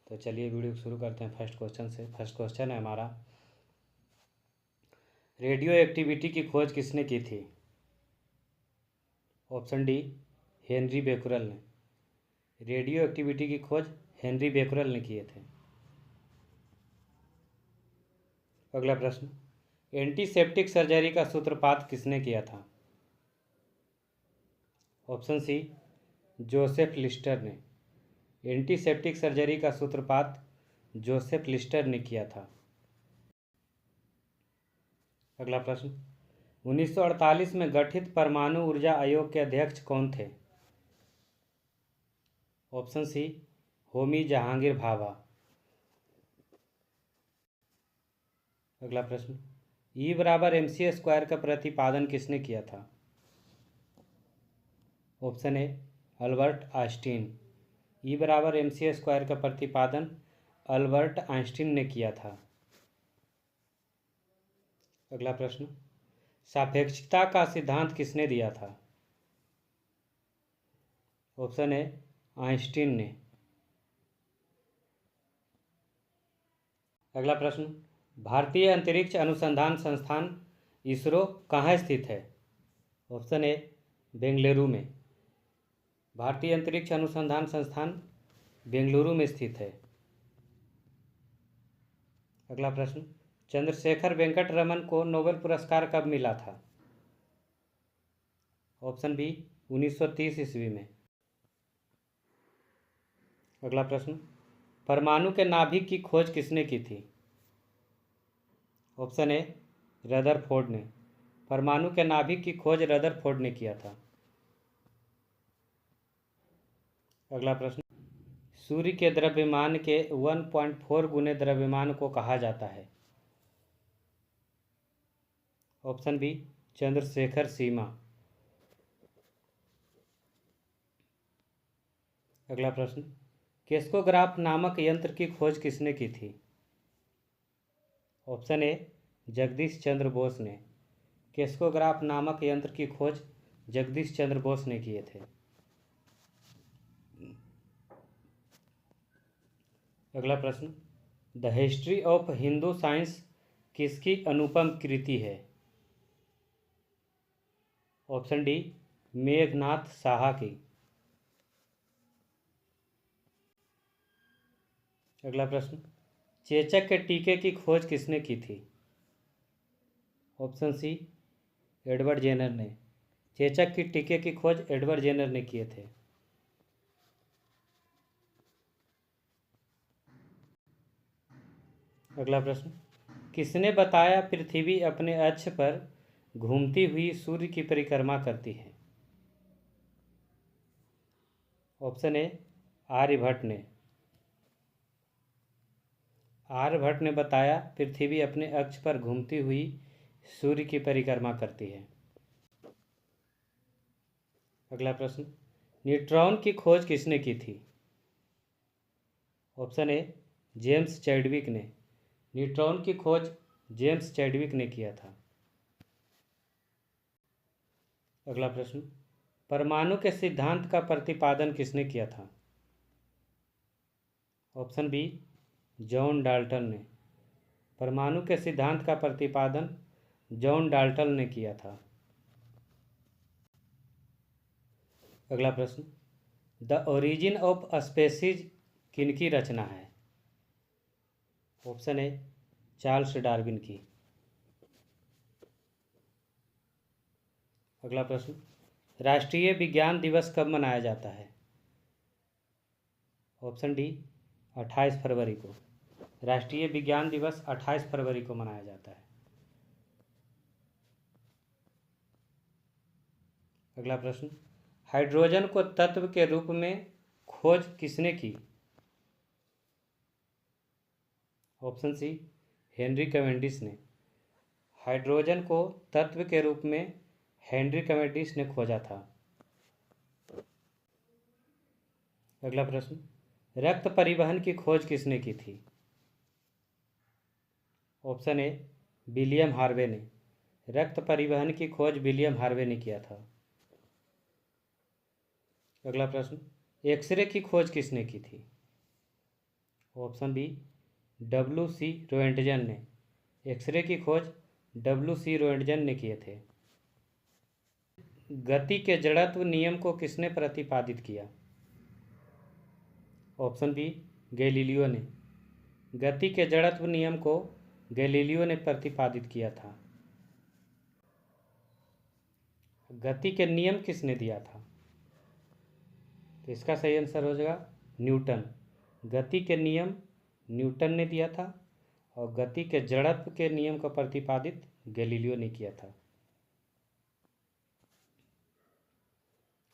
तो चलिए वीडियो शुरू करते हैं फर्स्ट क्वेश्चन से। फर्स्ट क्वेश्चन है हमारा, रेडियो एक्टिविटी की खोज किसने की थी? ऑप्शन डी, हेनरी बेकुरल ने। रेडियो एक्टिविटी की खोज हेनरी बेकुरल ने किए थे। अगला प्रश्न, एंटीसेप्टिक सर्जरी का सूत्रपात किसने किया था? ऑप्शन सी, जोसेफ लिस्टर ने। एंटीसेप्टिक सर्जरी का सूत्रपात जोसेफ लिस्टर ने किया था। अगला प्रश्न, 1948 में गठित परमाणु ऊर्जा आयोग के अध्यक्ष कौन थे? Option C, Homi Jehangir Bhabha. अगला प्रश्न, E बराबर MC स्क्वायर का प्रतिपादन किसने किया था? Option A, Albert Einstein. E बराबर MC स्क्वायर का प्रतिपादन अल्बर्ट आइंस्टीन ने किया था। अगला प्रश्न, सापेक्षता का सिद्धांत किसने दिया था? ऑप्शन ए, आइंस्टीन ने। अगला प्रश्न, भारतीय अंतरिक्ष अनुसंधान संस्थान इसरो कहाँ स्थित है? ऑप्शन ए, बेंगलुरु में। भारतीय अंतरिक्ष अनुसंधान संस्थान बेंगलुरु में स्थित है। अगला प्रश्न, चंद्रशेखर वेंकट रमन को नोबेल पुरस्कार कब मिला था? ऑप्शन बी, 1930 ईस्वी में। अगला प्रश्न, परमाणु के नाभिक की खोज किसने की थी? ऑप्शन ए, रदरफोर्ड ने। परमाणु के नाभिक की खोज रदरफोर्ड ने किया था। अगला प्रश्न, सूर्य के द्रव्यमान के 1.4 गुने द्रव्यमान को कहा जाता है? ऑप्शन बी, चंद्रशेखर सीमा। अगला प्रश्न, केस्कोग्राफ नामक यंत्र की खोज किसने की थी? ऑप्शन ए, जगदीश चंद्र बोस ने। केस्कोग्राफ नामक यंत्र की खोज जगदीश चंद्र बोस ने किए थे। अगला प्रश्न, the history of Hindu science किसकी अनुपम कृति है? ऑप्शन डी, मेघनाथ साहा की। अगला प्रश्न, चेचक के टीके की खोज किसने की थी? ऑप्शन सी, एडवर्ड जेनर ने। चेचक की टीके की खोज एडवर्ड जेनर ने किए थे। अगला प्रश्न, किसने बताया पृथ्वी अपने अक्ष पर घूमती हुई सूर्य की परिक्रमा करती है? ऑप्शन ए, आर्यभट्ट ने। आर्यभट्ट ने बताया पृथ्वी अपने अक्ष पर घूमती हुई सूर्य की परिक्रमा करती है। अगला प्रश्न, न्यूट्रॉन की खोज किसने की थी? ऑप्शन ए, जेम्स चैडविक ने। न्यूट्रॉन की खोज जेम्स चैडविक ने किया था। अगला प्रश्न, परमाणु के सिद्धांत का प्रतिपादन किसने किया था? ऑप्शन बी, जॉन डाल्टन ने। परमाणु के सिद्धांत का प्रतिपादन जॉन डाल्टन ने किया था। अगला प्रश्न, द ओरिजिन ऑफ स्पेसीज किनकी रचना है? ऑप्शन ए, चार्ल्स डार्विन की। अगला प्रश्न, राष्ट्रीय विज्ञान दिवस कब मनाया जाता है? ऑप्शन डी, 28 फरवरी को। राष्ट्रीय विज्ञान दिवस 28 फरवरी को मनाया जाता है। अगला प्रश्न, हाइड्रोजन को तत्व के रूप में खोज किसने की? ऑप्शन सी, हेनरी कैवेंडिश ने। हाइड्रोजन को तत्व के रूप में हेनरी कैवेंडिश ने खोजा था। अगला प्रश्न, रक्त परिवहन की खोज किसने की थी? ऑप्शन ए, विलियम हार्वे ने। रक्त परिवहन की खोज विलियम हार्वे ने किया था। अगला प्रश्न, एक्सरे की खोज किसने की थी? Option B W.C. रोएंटजन ने। एक्सरे की खोज W.C. रोएंटजन ने किए थे। गति के जड़त्व नियम को किसने प्रतिपादित किया? ऑप्शन बी गैलीलियो ने। गति के जड़त्व नियम को गैलीलियो ने प्रतिपादित किया था। गति के नियम किसने दिया था? तो इसका सही आंसर हो जाएगा न्यूटन। गति के नियम न्यूटन ने दिया था और गति के जड़त्व के नियम को प्रतिपादित गैलीलियो ने किया था।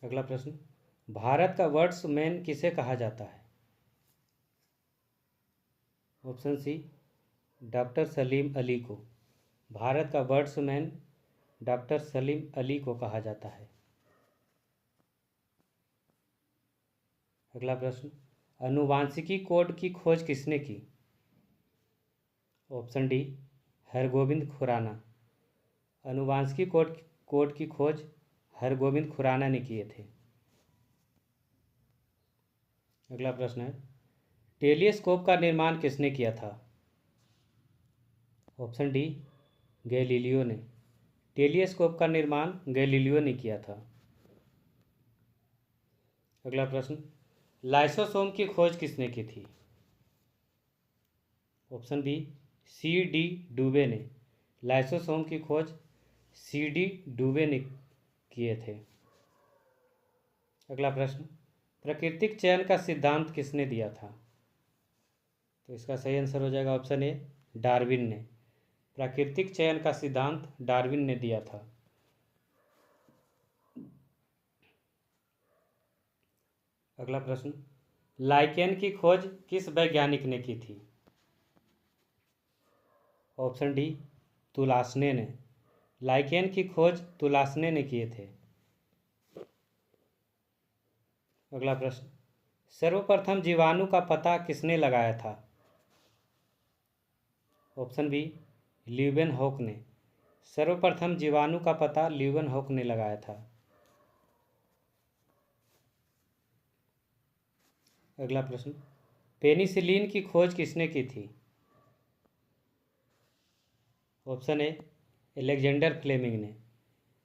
अगला प्रश्न, भारत का वर्ड्समैन किसे कहा जाता है? Option C doctor Salim Ali को। भारत का वर्ड्समैन डॉक्टर सलीम अली को कहा जाता है। अगला प्रश्न, अनुवांशिकी कोड की खोज किसने की? Option D Hargobind Khorana. अनुवांशिकी कोड की खोज हरगोविंद खुराना ने किए थे। अगला प्रश्न है, टेलीस्कोप का निर्माण किसने किया था? ऑप्शन डी गैलीलियो ने। टेलीस्कोप का निर्माण गैलीलियो ने किया था। अगला प्रश्न, लाइसोसोम की खोज किसने की थी? Option B C.D. डुबे ने। लाइसोसोम की खोज C.D. डुबे ने किए थे। अगला प्रश्न, प्राकृतिक चयन का सिद्धांत किसने दिया था? तो इसका सही आंसर हो जाएगा ऑप्शन ए डार्विन ने। प्राकृतिक चयन का सिद्धांत डार्विन ने दिया था। अगला प्रश्न, लाइकेन की खोज किस वैज्ञानिक ने की थी? ऑप्शन डी तुलासने ने। लाइकेन की खोज तुलासने ने किए थे। अगला प्रश्न, सर्वप्रथम जीवाणु का पता किसने लगाया था? ऑप्शन बी ल्यूवेनहॉक ने। सर्वप्रथम जीवाणु का पता ल्यूवेनहॉक ने लगाया था। अगला प्रश्न, पेनिसिलिन की खोज किसने की थी? ऑप्शन ए अलेक्जेंडर फ्लेमिंग ने।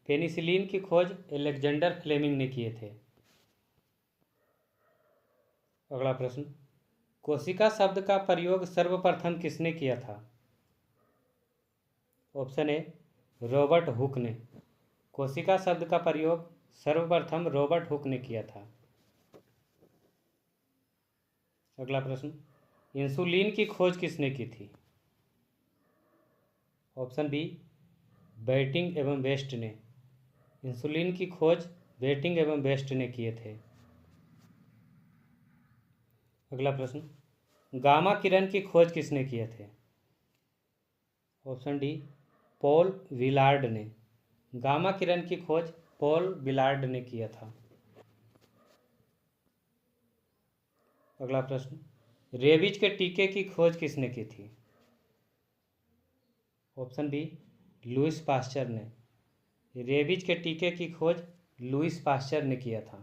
पेनिसिलिन की खोज अलेक्जेंडर फ्लेमिंग ने किए थे। अगला प्रश्न, कोशिका शब्द का प्रयोग सर्वप्रथम किसने किया था? ऑप्शन ए रॉबर्ट हुक ने। कोशिका शब्द का प्रयोग सर्वप्रथम रॉबर्ट हुक ने किया था। अगला प्रश्न, इंसुलिन की खोज किसने की थी? ऑप्शन बी बेटिंग एवं वेस्ट ने। इंसुलिन की खोज बेटिंग एवं वेस्ट ने किए थे। अगला प्रश्न, गामा किरण की खोज किसने किए थे? ऑप्शन डी पॉल विलार्ड ने। गामा किरण की खोज पॉल विलार्ड ने किया था। अगला प्रश्न, रेबीज के टीके की खोज किसने की थी? ऑप्शन बी लुईस पास्चर ने। रेबीज के टीके की खोज लुईस पास्चर ने किया था।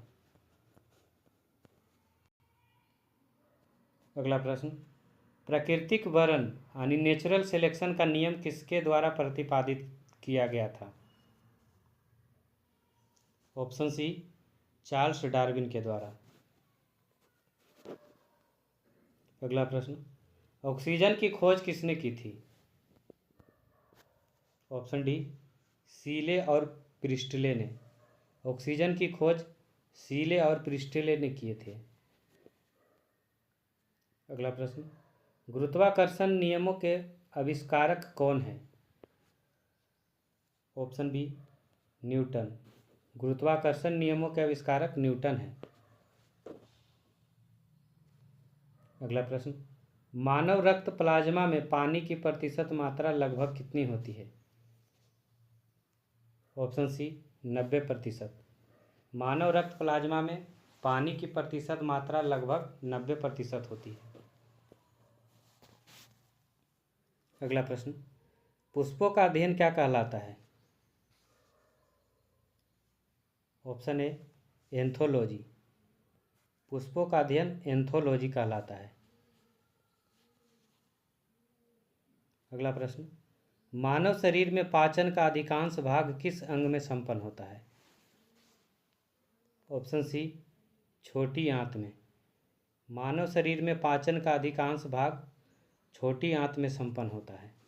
अगला प्रश्न, प्राकृतिक वर्ण यानी नेचुरल सिलेक्शन का नियम किसके द्वारा प्रतिपादित किया गया था? ऑप्शन सी चार्ल्स डार्विन के द्वारा। अगला प्रश्न, ऑक्सीजन की खोज किसने की थी? ऑप्शन डी सीले और प्रिस्टले ने। ऑक्सीजन की खोज सीले और प्रिस्टले ने किए थे। अगला प्रश्न, गुरुत्वाकर्षण नियमों के आविष्कारक कौन है? Option B Newton. गुरुत्वाकर्षण नियमों के आविष्कारक न्यूटन है। अगला प्रश्न, मानव रक्त प्लाज्मा में पानी की प्रतिशत मात्रा लगभग कितनी होती है? ऑप्शन सी 90%। मानव रक्त प्लाज्मा में पानी की प्रतिशत मात्रा लगभग 90% होती है। अगला प्रश्न, पुष्पों का अध्ययन क्या कहलाता है? Option A anthology. पुष्पों का अध्ययन एंथोलॉजी कहलाता है। अगला प्रश्न, मानव शरीर में पाचन का अधिकांश भाग किस अंग में संपन्न होता है? ऑप्शन सी, छोटी आंत में। मानव शरीर में पाचन का अधिकांश भाग छोटी आंत में संपन्न होता है।